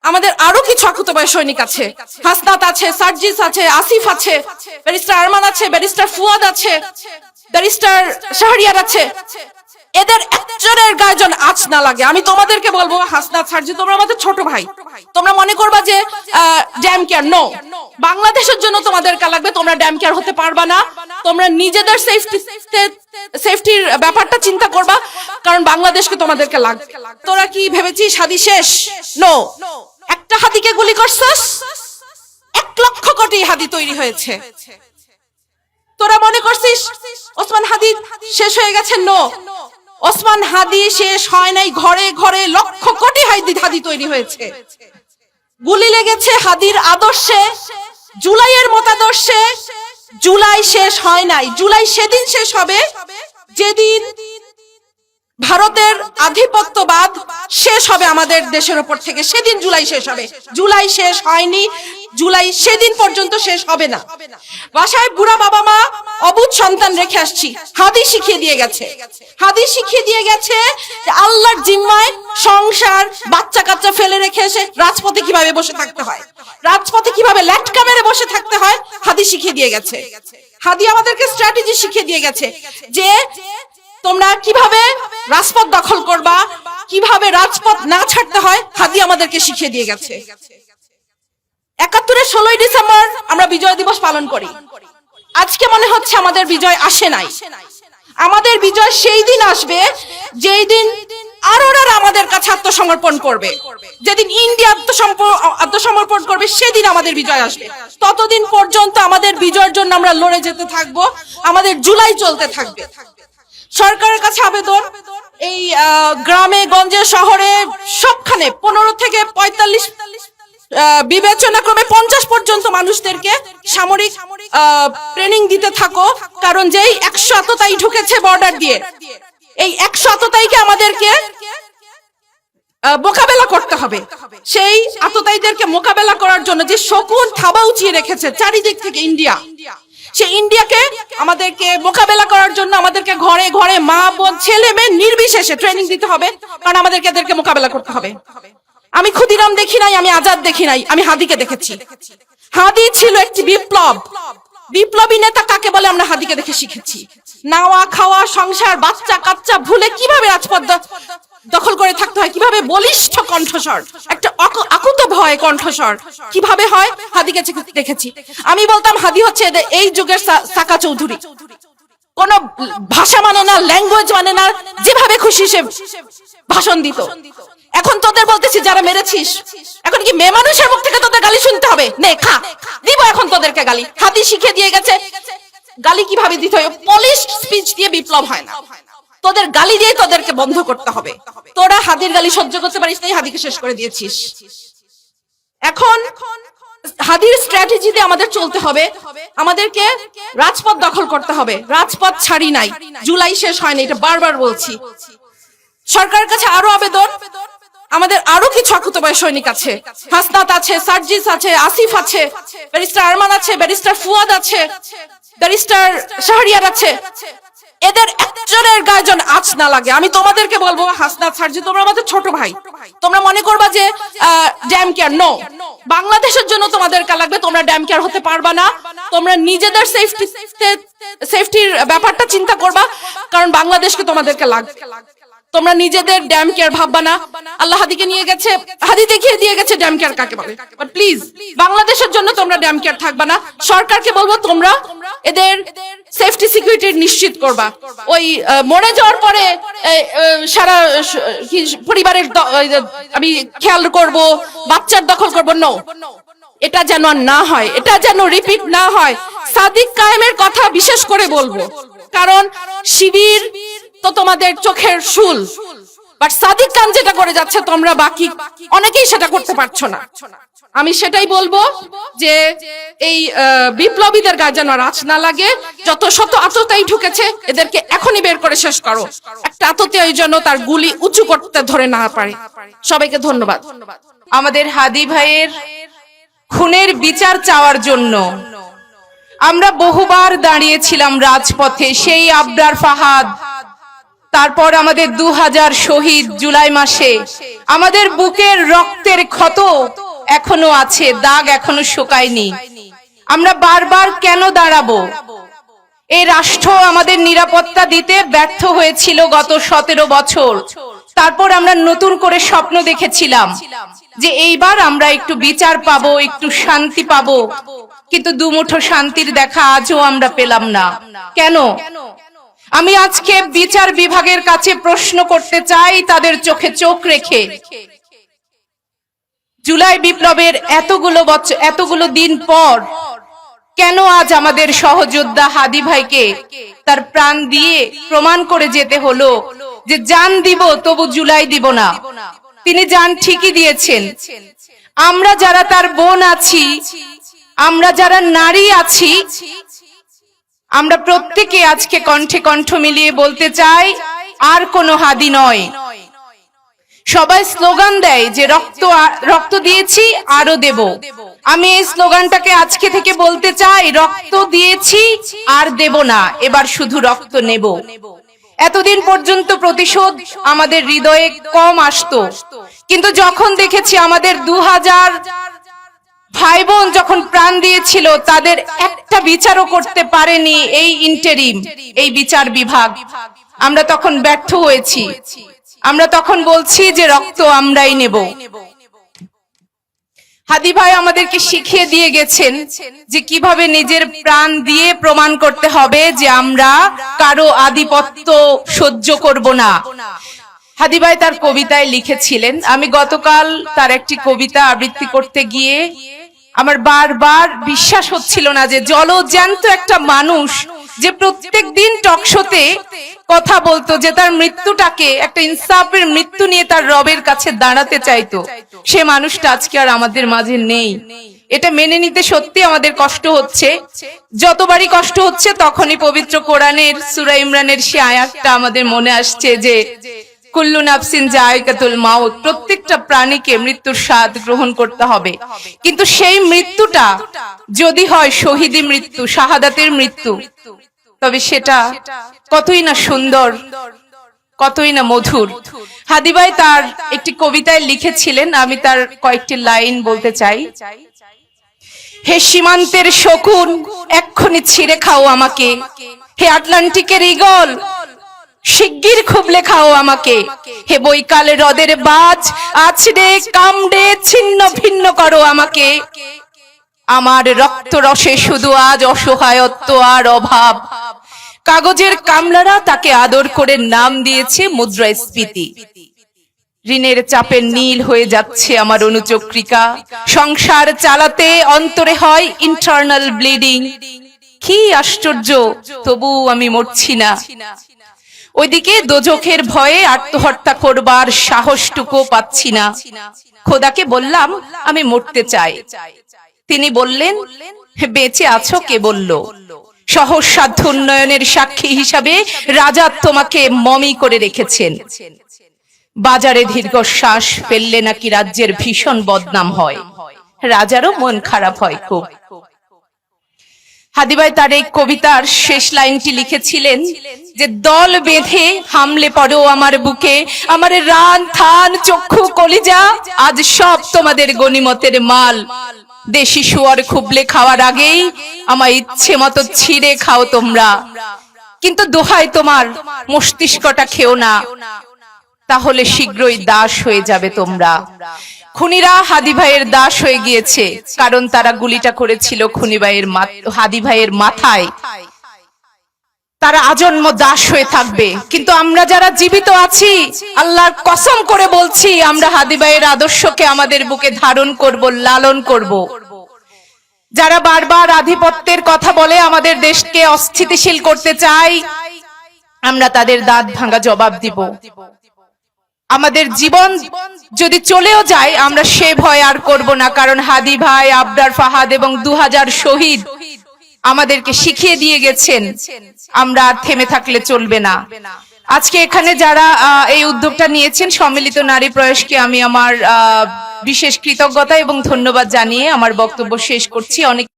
আমাদের আরো কিছু আকুতবায় সৈনিক আছে, হাসনাত আছে, সার্জিস আছে, আসিফ আছে, ব্যারিস্টার আরমান আছে, ব্যারিস্টার ফুয়াদ আছে, ব্যারিস্টার শাহরিয়ার আছে। এদের একজনের গায়ে যেন আঁচ না লাগে। আমি তোমাদেরকে বলবো, হাসনাত, সার্জি, তোমরা আমাদের ছোট ভাই, তোমরা মনে করবা যে ড্যাম কেয়ার। নো, বাংলাদেশের জন্য তোমাদেরকে লাগবে, তোমরা ড্যাম কেয়ার হতে পারবা না। তোমরা নিজেদের সেফটির ব্যাপারটা চিন্তা করবা, কারণ বাংলাদেশকে তোমাদেরকে লাগবে। তোরা কি ভেবেছিস হাদি শেষ? নো, একটা হাদিকে গুলি করছস, 1 লক্ষ কোটি হাদি তৈরি হয়েছে। তোরা মনে করছিস ওসমান হাদি শেষ হয়ে গেছে? নো, ওসমান হাদি শেষ হয় নাই, ঘরে ঘরে লক্ষ কোটি হাদি তৈরি হয়েছে। গুলি লেগেছে হাদির আদর্শে, জুলাইয়ের মতাদর্শে। জুলাই শেষ হয় নাই, জুলাই সেদিন শেষ হবে যেদিন ভারতের আধিপত্যবাদ শেষ হবে আমাদের দেশের উপর থেকে, সেদিন জুলাই শেষ হবে। জুলাই শেষ হয়নি, জুলাই সেদিন পর্যন্ত শেষ হবে না। বাসায় বুড়া বাবা মা অবুঝ সন্তান রেখে আসছি, হাদি শিখিয়ে দিয়ে গেছে, হাদি শিখিয়ে দিয়ে গেছে যে আল্লাহর জিম্মায় সংসার বাচ্চা কাচ্চা ফেলে রেখে এসে রাজপথে কিভাবে বসে থাকতে হয়, রাজপথে কিভাবে ল্যাটকা মেরে বসে থাকতে হয়, হাদি শিখিয়ে দিয়ে গেছে। হাদি আমাদেরকে স্ট্র্যাটেজি শিখিয়ে দিয়ে গেছে যে তোমরা কিভাবে রাজপথ দখল করবা, কিভাবে রাজপথ না ছাড়তে হয়, হাদি আমাদেরকে শিখিয়ে দিয়ে গেছে। ৭১-এর ১৬ই ডিসেম্বর আমরা বিজয় দিবস পালন করি। আজকে মনে হচ্ছে আমাদের বিজয় আসে নাই। আমাদের বিজয় সেই দিন আসবে যেই দিন আরোরা আমাদের কাছে আত্মসমর্পণ করবে, যেদিন ইন্ডিয়া আত্মসমর্পণ করবে, সেদিন আমাদের বিজয় আসবে। ততদিন পর্যন্ত আমাদের বিজয়ের জন্য আমরা লড়ে যেতে থাকবো, আমাদের জুলাই চলতে থাকবে। সরকারের কাছে আবেদন, এই গ্রামে গঞ্জে শহরে সবখানে 15 থেকে 45 বিবেচনা ক্রমে 50 পর্যন্ত মানুষদেরকে সামরিক ট্রেনিং দিতে থাকো, কারণ যেই 100 আততায়ী ঢুকেছে বর্ডার দিয়ে, এই 100 আততায়ীকে আমাদেরকে মোকাবেলা করতে হবে। সেই আততায়ীদেরকে মোকাবেলা করার জন্য যে শকুন থাবা উঁচিয়ে রেখেছে চারিদিক থেকে ইন্ডিয়া, সেই ইন্ডিয়াকে আমাদেরকে মোকাবেলা করার জন্য আমাদেরকে ঘরে ঘরে মা বোন ছেলে মেয়ে নির্বিশেষে ট্রেনিং দিতে হবে, কারণ আমাদেরকে এদেরকে মোকাবেলা করতে হবে। আমি ক্ষুদিরাম দেখি নাই, আমি আজাদ দেখি নাই, আমি হাদিকে দেখেছি। হাদি ছিল একটি বিপ্লব, বিপ্লবী নেতা কাকে বলে আমরা হাদিকে দেখে শিখেছি। নাওয়া খাওয়া সংসার বাচ্চা কাচ্চা ভুলে কিভাবে রাজপথ দখল করে থাকতে হয়, কিভাবে বলিষ্ঠ কণ্ঠস্বর, একটা আকুত ভয় কণ্ঠস্বর কিভাবে হয়, হাদিকে দেখেছি। আমি বলতাম হাদি হচ্ছে এই যুগের সাকা চৌধুরী। কোন ভাষা মানে না, ল্যাঙ্গুয়েজ মানে না, যেভাবে খুশি সে ভাষণ দিত। এখন তোদের বলতেছি যারা মেরেছিস, এখন কি মেয়ে মানুষের মুখ থেকে তোদের গালি শুনতে হবে? নে খা, দিব এখন তোদেরকে গালি। হাদি শিখে দিয়ে গেছে গালি কিভাবে দিতে হয়। পলিশড স্পিচ দিয়ে বিপ্লব হয় না, তোদের গালি দিয়ে তোদেরকে বন্ধ করতে হবে। তোরা হাদির গালি সহ্য করতে পারিস নাই, হাদিকে শেষ করে দিয়েছিস। এখন হাদির স্ট্র্যাটেজিতে আমাদের চলতে হবে, আমাদেরকে রাজপথ দখল করতে হবে। রাজপথ ছাড়ি নাই, জুলাই শেষ হয়নি, এটা বারবার বলছি। সরকারের কাছে আরো আবেদন, আমাদের আরো কিছু আকুতবায় সৈনিক আছে, হাসনাত আছে, সার্জিস আছে, আসিফ আছে, ব্যারিস্টার আরমান আছে, ব্যারিস্টার ফুয়াদ আছে, ব্যারিস্টার শাহরিয়ার আছে। এদের একজনের গায়ে যেন আঁচ না লাগে। আমি তোমাদেরকে বলবো, হাসনাত, সার্জি, তোমরা আমাদের ছোট ভাই, তোমরা মনে করবা যে ড্যাম কেয়ার। নো, বাংলাদেশের জন্য তোমাদেরকে লাগবে, তোমরা ড্যাম কেয়ার হতে পারবা না। তোমরা নিজেদের সেফটির ব্যাপারটা চিন্তা করবা, কারণ বাংলাদেশকে তোমাদেরকে লাগবে। তোমরা নিজেদের ড্যাম কেয়ার ভাববা না। আল্লাহ হাদিকে নিয়ে গেছে, হাদি দেখিয়ে দিয়ে গেছে ড্যাম কেয়ার কাকে বলে। বাট প্লিজ, বাংলাদেশের জন্য তোমরা ড্যাম কেয়ার থাকবা না। সরকারকে বলবো তোমরা এদের সেফটি সিকিউরিটি নিশ্চিত করবা। ওই মরে যাওয়ার পরে সারা পরিবারের আমি খেয়াল করব, বাচ্চার দখল করবো। নো, এটা যেন আর না হয়, এটা যেন রিপিট না হয়। সাদিক কায়েমের কথা বিশেষ করে বলবো, কারণ শিবির তো তোমাদের চোখের শুল, বাট সাদিক খান যেটা করে যাচ্ছে তোমরা বাকি অনেকেই সেটা করতে পারছো না। আমি সেটাই বলবো যে এই বিপ্লবীদের গায়ে যেন আঁচ না লাগে। যত শত আততায়ী ঢুকেছে এদেরকে এখনই বের করে শেষ করো। একটা আততায়ী যেন তার গুলি উঁচু করতে ধরে না পারে। সবাইকে ধন্যবাদ। আমাদের হাদি ভাইয়ের খুনের বিচার চাওয়ার জন্য আমরা বহুবার দাঁড়িয়েছিলাম রাজপথে। সেই আবরার ফাহাদ তারপর আমাদের 2000 শহীদ জুলাই মাসে, আমাদের বুকের রক্তের ক্ষত এখনো আছে, দাগ এখনো শুকায়নি। আমরা বারবার কেন দাঁড়াবো? এই রাষ্ট্র আমাদের নিরাপত্তা দিতে ব্যর্থ হয়েছিল গত 17 বছর। তারপর আমরা নতুন করে স্বপ্ন দেখেছিলাম যে এইবার আমরা একটু বিচার পাবো, একটু শান্তি পাবো, কিন্তু দুমুঠো শান্তির দেখা আজও আমরা পেলাম না। কেন? আমি আজকে বিচার বিভাগের কাছে প্রশ্ন করতে চাই, তাদের চোখে চোখ রেখে, জুলাই বিপ্লবের এতগুলো দিন পর কেন আজ আমাদের সহযোদ্ধা হাদী ভাইকে তার প্রাণ দিয়ে প্রমাণ করে যেতে হলো যে জান দিব তবু জুলাই দিব না? তিনি জান ঠিকই দিয়েছেন। আমরা যারা তার বোন আছি, আমরা যারা নারী আছি, আমরা প্রত্যেকে আজকে কণ্ঠে কণ্ঠ মিলিয়ে বলতে চাই, আর কোনো হাদী নয়। সবাই স্লোগান দেয় যে রক্ত দিয়েছি আরো দেব। আমি এই স্লোগানটাকে আজকে থেকে বলতে চাই, রক্ত দিয়েছি আর দেব না, এবার শুধু রক্ত নেব। এতদিন পর্যন্ত প্রতিশোধ আমাদের হৃদয়ে কম আসতো, কিন্তু যখন দেখেছি আমাদের 2000 ভাই বোন যখন প্রাণ দিয়েছিল, তাদের একটা বিচারও করতে পারেনি এই ইন্টারিম, এই বিচার বিভাগ, আমরা তখন ব্যর্থ হয়েছি। আমরা তখন বলছি যে রক্ত আমরাই নেব। হাদী ভাই আমাদেরকে শিখিয়ে দিয়ে গেছেন যে কিভাবে নিজের প্রাণ দিয়ে প্রমাণ করতে হবে যে আমরা কারো আধিপত্য সহ্য করব না। হাদী ভাই তার কবিতায় লিখেছিলেন, আমি গতকাল তার একটি কবিতা আবৃত্তি করতে গিয়ে আমার বারবার বিশ্বাস হচ্ছিল না যে জলজ্যান্ত একটা মানুষ যে প্রত্যেক দিন টকশোতে কথা বলতো, যে তার মৃত্যুটাকে একটা ইনসাফের মৃত্যু নিয়ে তার রবের কাছে দাঁড়াতে চাইতো, সে মানুষটা আজকে আর আমাদের মাঝে নেই। এটা মেনে নিতে সত্যি আমাদের কষ্ট হচ্ছে। যতবারই কষ্ট হচ্ছে তখনই পবিত্র কোরআনের সূরা ইমরানের সে আয়াতটা আমাদের মনে আসছে যে কুল্লু নাফসিন যায়কাতুল মাউত, প্রত্যেকটা প্রাণীকে মৃত্যুর স্বাদ গ্রহণ করতে হবে। কিন্তু সেই মৃত্যুটা যদি হয় শহীদি মৃত্যু, শাহাদাতের মৃত্যু, তবে সেটা কতই না সুন্দর, কতই না মধুর। হাদী ভাই তার একটি কবিতায় লিখেছিলেন, আমি তার কয়েকটি লাইন বলতে চাই। হে সীমান্তের শকুন, এক্ষুনি ছিঁড়ে খাও আমাকে। হে আটলান্টিকের ঈগল, শিগগির খুবলে খাও আমাকে। হে বৈকালে হ্রদের বাজ, আছড়ে কামড়ে ছিন্ন ভিন্ন করো আমাকে। আমার রক্ত রসে শুধু আজ অসহায়ত্ব আর অভাব। কাগজের কামলারা তাকে আদর করে নাম দিয়েছে মুদ্রাস্ফীতি। ঋণের চাপে নীল হয়ে যাচ্ছে আমার অনুচক্রিকা। সংসার চালাতে অন্তরে হয় ইন্টারনাল ব্লিডিং। কি আশ্চর্য, তবু আমি মরছি না। ওইদিকে দোজখের ভয়ে আত্মহত্যা করবার সাহসটুকু পাচ্ছি না। খোদাকে বললাম আমি মরতে চাই। তিনি বললেন, বেঁচে আছো কে বলল? সহজ সাধ্য উন্নয়নের সাক্ষী হিসাবে রাজা তোমাকে মমি করে রেখেছেন। বাজারে দীর্ঘশ্বাস ফেললে নাকি রাজ্যের ভীষণ বদনাম হয়। রাজারও মন খারাপ হয় খুব। হাদী ভাই তার এই কবিতার শেষ লাইনটি লিখেছিলেন যে দল বেঁধে হামলে পড়ো আমার বুকে, আমার রান থান চক্ষু কলিজা আজ সব তোমাদের গনিমতের মাল। দেশি শুয়ার খুবলে খাওয়ার আগেই আমার ইচ্ছে মতো ছিঁড়ে খাও তোমরা, কিন্তু দোহাই তোমার মস্তিষ্কটা খেও না, তাহলে শীঘ্রই দাস হয়ে যাবে তোমরা। খুনিরা হাদী ভাইয়ের দাস হয়ে গিয়েছে, কারণ তারা গুলিটা করেছিল হাদী ভাইয়ের মাথায়। তারা আজন্ম দাস হয়ে থাকবে। কিন্তু আমরা যারা জীবিত আছি, আল্লাহর কসম করে বলছি, আমরা হাদী ভাইয়ের আদর্শকে আমাদের বুকে ধারণ করব, লালন করব। যারা বারবার আধিপত্যের কথা বলে আমাদের দেশকে অস্থিতিশীল করতে চায়, আমরা তাদের দাঁত ভাঙা জবাব দিব। আমাদের জীবন যদি চলেও যায়, আমরা সে ভয় আর করব না, কারণ হাদী ভাই, আবরার ফাহাদ এবং 2000 শহীদ আমাদেরকে শিখিয়ে দিয়ে গেছেন আমরা আর থেমে থাকলে চলবে না। আজকে এখানে যারা এই উদ্যোগটা নিয়েছেন, সম্মিলিত নারী প্রয়াসকে আমি আমার বিশেষ কৃতজ্ঞতা এবং ধন্যবাদ জানিয়ে আমার বক্তব্য শেষ করছি। অনেক